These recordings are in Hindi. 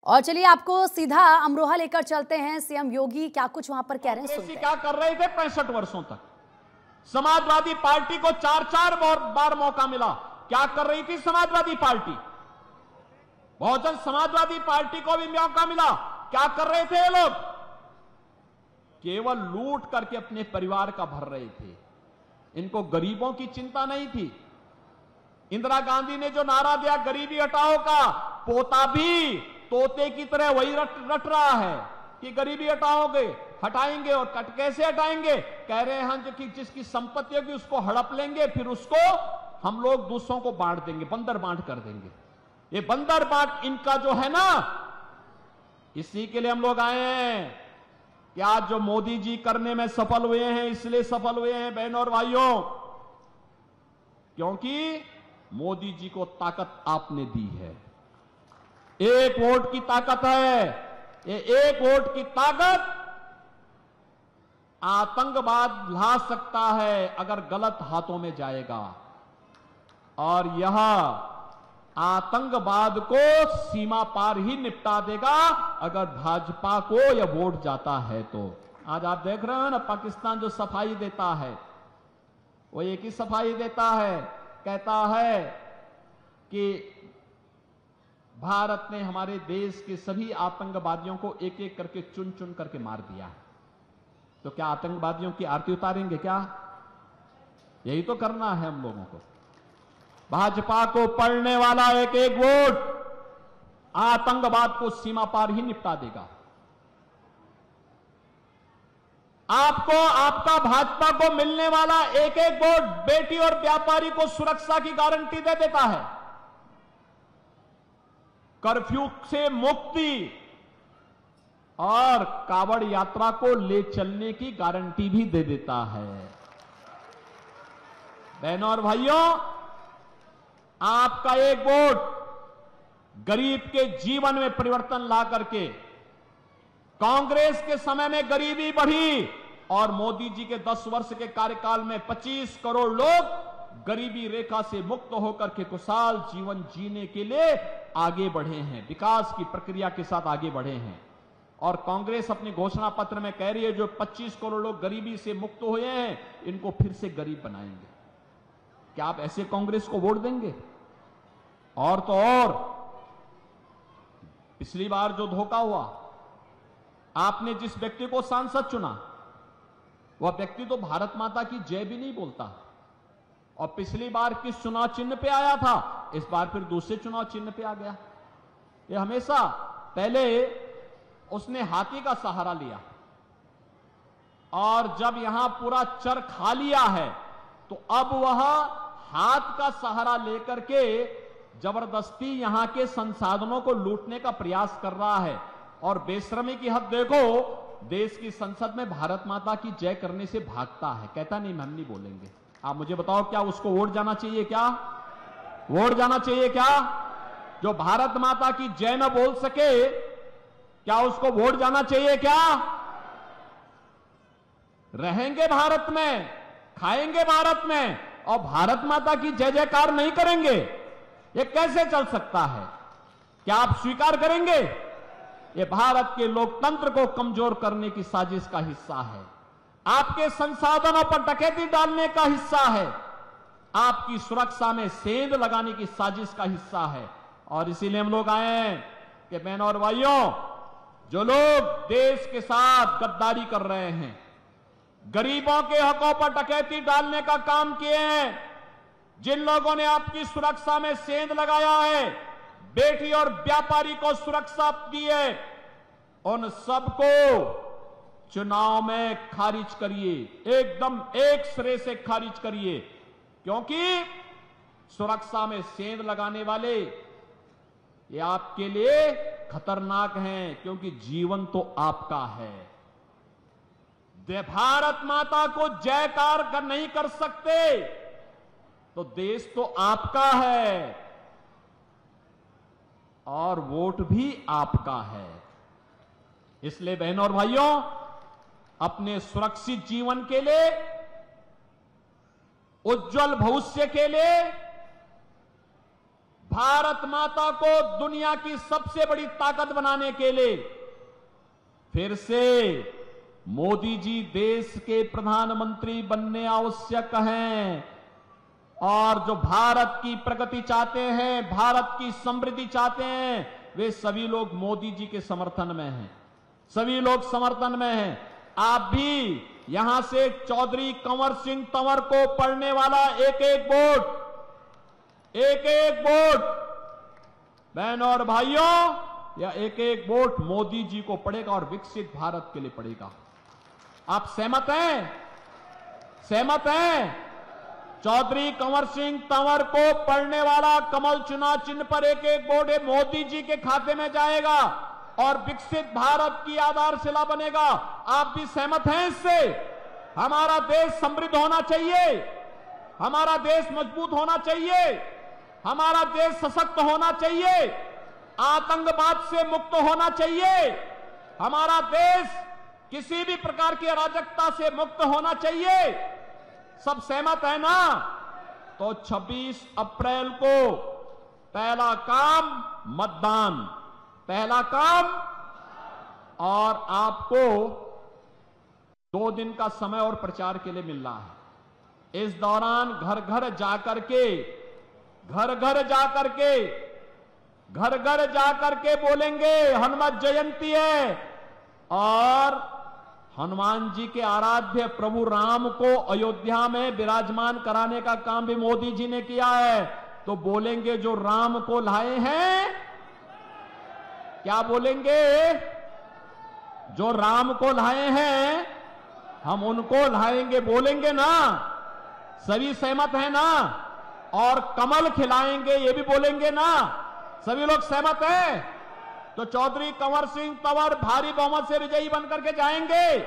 और चलिए आपको सीधा अमरोहा लेकर चलते हैं। सीएम योगी क्या कुछ वहां पर कह रहे हैं, सुनते हैं। क्या कर रहे थे 65 वर्षों तक? समाजवादी पार्टी को 4-4 बार मौका मिला। क्या कर रही थी समाजवादी पार्टी? बहुजन समाजवादी पार्टी को भी मौका मिला। क्या कर रहे थे ये लोग? केवल लूट करके अपने परिवार का भर रहे थे। इनको गरीबों की चिंता नहीं थी। इंदिरा गांधी ने जो नारा दिया गरीबी हटाओ का, पोता भी तोते की तरह वही रट रहा है कि गरीबी हटाओगे, हटाएंगे। और कट कैसे हटाएंगे? कह रहे हैं कि जिसकी संपत्ति होगी उसको हड़प लेंगे, फिर उसको हम लोग दूसरों को बांट देंगे, बंदर बांट कर देंगे। ये बंदर बांट इनका जो है ना, इसी के लिए हम लोग आए हैं कि आज जो मोदी जी करने में सफल हुए हैं, इसलिए सफल हुए हैं बहनों और भाइयों, क्योंकि मोदी जी को ताकत आपने दी है। एक वोट की ताकत है। ये एक वोट की ताकत आतंकवाद ला सकता है अगर गलत हाथों में जाएगा। और यह आतंकवाद को सीमा पार ही निपटा देगा अगर भाजपा को यह वोट जाता है तो। आज आप देख रहे हो ना, पाकिस्तान जो सफाई देता है वो एक ही सफाई देता है, कहता है कि भारत ने हमारे देश के सभी आतंकवादियों को एक एक करके चुन चुन करके मार दिया है। तो क्या आतंकवादियों की आरती उतारेंगे क्या? यही तो करना है हम लोगों को। भाजपा को पड़ने वाला एक एक वोट आतंकवाद को सीमा पार ही निपटा देगा। आपको आपका भाजपा को मिलने वाला एक एक वोट बेटी और व्यापारी को सुरक्षा की गारंटी दे देता है। कर्फ्यू से मुक्ति और कावड़ यात्रा को ले चलने की गारंटी भी दे देता है। बहनों और भाइयों, आपका एक वोट गरीब के जीवन में परिवर्तन ला करके, कांग्रेस के समय में गरीबी बढ़ी और मोदी जी के 10 वर्ष के कार्यकाल में 25 करोड़ लोग गरीबी रेखा से मुक्त होकर के खुशहाल जीवन जीने के लिए आगे बढ़े हैं, विकास की प्रक्रिया के साथ आगे बढ़े हैं। और कांग्रेस अपने घोषणा पत्र में कह रही है जो 25 करोड़ लोग गरीबी से मुक्त हुए हैं, इनको फिर से गरीब बनाएंगे। क्या आप ऐसे कांग्रेस को वोट देंगे? और तो और, पिछली बार जो धोखा हुआ, आपने जिस व्यक्ति को सांसद चुना वह व्यक्ति तो भारत माता की जय भी नहीं बोलता। और पिछली बार किस चुनाव चिन्ह पे आया था, इस बार फिर दूसरे चुनाव चिन्ह पे आ गया। ये हमेशा पहले उसने हाथी का सहारा लिया और जब यहां पूरा चर खा लिया है तो अब वह हाथ का सहारा लेकर के जबरदस्ती यहां के संसाधनों को लूटने का प्रयास कर रहा है। और बेशर्मी की हद देखो, देश की संसद में भारत माता की जय करने से भागता है, कहता नहीं हम नहीं बोलेंगे। आप मुझे बताओ, क्या उसको वोट जाना चाहिए? क्या वोट जाना चाहिए? क्या जो भारत माता की जय न बोल सके, क्या उसको वोट जाना चाहिए? क्या रहेंगे भारत में, खाएंगे भारत में और भारत माता की जय जयकार नहीं करेंगे? ये कैसे चल सकता है? क्या आप स्वीकार करेंगे? ये भारत के लोकतंत्र को कमजोर करने की साजिश का हिस्सा है, आपके संसाधनों पर डकैती डालने का हिस्सा है, आपकी सुरक्षा में सेंध लगाने की साजिश का हिस्सा है। और इसीलिए हम लोग आए हैं कि बहनों और भाइयों, जो लोग देश के साथ गद्दारी कर रहे हैं, गरीबों के हकों पर डकैती डालने का काम किए हैं, जिन लोगों ने आपकी सुरक्षा में सेंध लगाया है, बेटी और व्यापारी को सुरक्षा दी है, उन सबको चुनाव में खारिज करिए, एकदम एक सिरे से खारिज करिए। क्योंकि सुरक्षा में सेंध लगाने वाले ये आपके लिए खतरनाक हैं, क्योंकि जीवन तो आपका है। भारत माता को जयकार नहीं कर सकते तो देश तो आपका है और वोट भी आपका है। इसलिए बहनों और भाइयों, अपने सुरक्षित जीवन के लिए, उज्जवल भविष्य के लिए भारत माता को दुनिया की सबसे बड़ी ताकत बनाने के लिए फिर से मोदी जी देश के प्रधानमंत्री बनने आवश्यक हैं। और जो भारत की प्रगति चाहते हैं, भारत की समृद्धि चाहते हैं, वे सभी लोग मोदी जी के समर्थन में हैं, सभी लोग समर्थन में हैं। आप भी यहां से चौधरी कंवर सिंह तंवर को पढ़ने वाला एक एक वोट बहनों और भाइयों, या एक एक वोट मोदी जी को पड़ेगा और विकसित भारत के लिए पड़ेगा। आप सहमत हैं? सहमत हैं? चौधरी कंवर सिंह तंवर को पढ़ने वाला कमल चुनाव चिन्ह पर एक एक वोट मोदी जी के खाते में जाएगा और विकसित भारत की आधारशिला बनेगा। आप भी सहमत हैं इससे? हमारा देश समृद्ध होना चाहिए, हमारा देश मजबूत होना चाहिए, हमारा देश सशक्त होना चाहिए, आतंकवाद से मुक्त होना चाहिए, हमारा देश किसी भी प्रकार की अराजकता से मुक्त होना चाहिए। सब सहमत है ना? तो 26 अप्रैल को पहला काम मतदान, पहला काम। और आपको 2 दिन का समय और प्रचार के लिए मिल रहा है। इस दौरान घर घर जाकर के बोलेंगे हनुमान जयंती है, और हनुमान जी के आराध्य प्रभु राम को अयोध्या में विराजमान कराने का काम भी मोदी जी ने किया है। तो बोलेंगे जो राम को लाए हैं, क्या बोलेंगे? जो राम को लाए हैं हम उनको लाएंगे, बोलेंगे ना? सभी सहमत है ना? और कमल खिलाएंगे, ये भी बोलेंगे ना? सभी लोग सहमत हैं? तो चौधरी कंवर सिंह तंवर भारी बहुमत से विजयी बनकर के जाएंगे।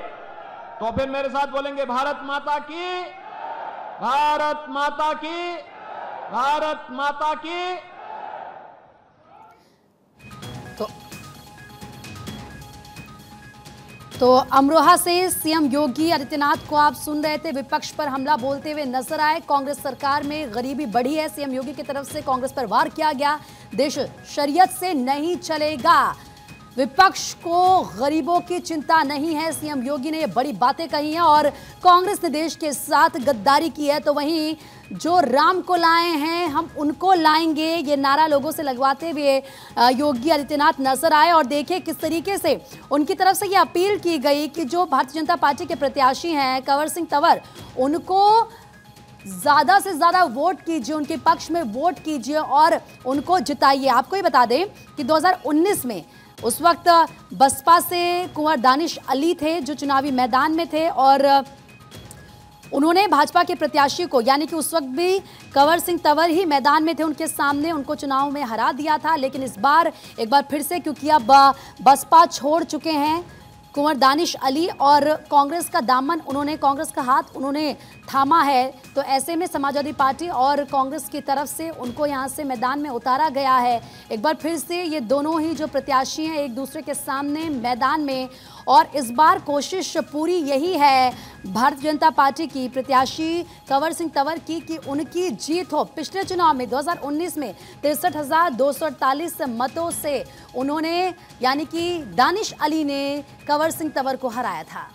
तो फिर मेरे साथ बोलेंगे भारत माता की, भारत माता की, भारत माता की। तो अमरोहा से सीएम योगी आदित्यनाथ को आप सुन रहे थे, विपक्ष पर हमला बोलते हुए नजर आए। कांग्रेस सरकार में गरीबी बढ़ी है, सीएम योगी की तरफ से कांग्रेस पर वार किया गया। देश शरीयत से नहीं चलेगा, विपक्ष को गरीबों की चिंता नहीं है, सीएम योगी ने ये बड़ी बातें कही हैं। और कांग्रेस ने देश के साथ गद्दारी की है, तो वहीं जो राम को लाए हैं हम उनको लाएंगे, ये नारा लोगों से लगवाते हुए योगी आदित्यनाथ नजर आए। और देखिए किस तरीके से उनकी तरफ से ये अपील की गई कि जो भारतीय जनता पार्टी के प्रत्याशी हैं कंवर सिंह तंवर, उनको ज़्यादा से ज़्यादा वोट कीजिए, उनके पक्ष में वोट कीजिए और उनको जिताइए। आपको ये बता दें कि 2019 में उस वक्त बसपा से कुंवर दानिश अली थे जो चुनावी मैदान में थे, और उन्होंने भाजपा के प्रत्याशी को, यानी कि उस वक्त भी कंवर सिंह तंवर ही मैदान में थे, उनके सामने उनको चुनाव में हरा दिया था। लेकिन इस बार एक बार फिर से, क्योंकि अब बसपा छोड़ चुके हैं कुंवर दानिश अली और कांग्रेस का दामन उन्होंने, कांग्रेस का हाथ उन्होंने थामा है, तो ऐसे में समाजवादी पार्टी और कांग्रेस की तरफ से उनको यहां से मैदान में उतारा गया है। एक बार फिर से ये दोनों ही जो प्रत्याशी हैं एक दूसरे के सामने मैदान में, और इस बार कोशिश पूरी यही है भारतीय जनता पार्टी की प्रत्याशी कंवर सिंह तंवर की कि उनकी जीत हो। पिछले चुनाव में 2019 में 63,248 मतों से उन्होंने, यानी कि दानिश अली ने कंवर सिंह तंवर को हराया था।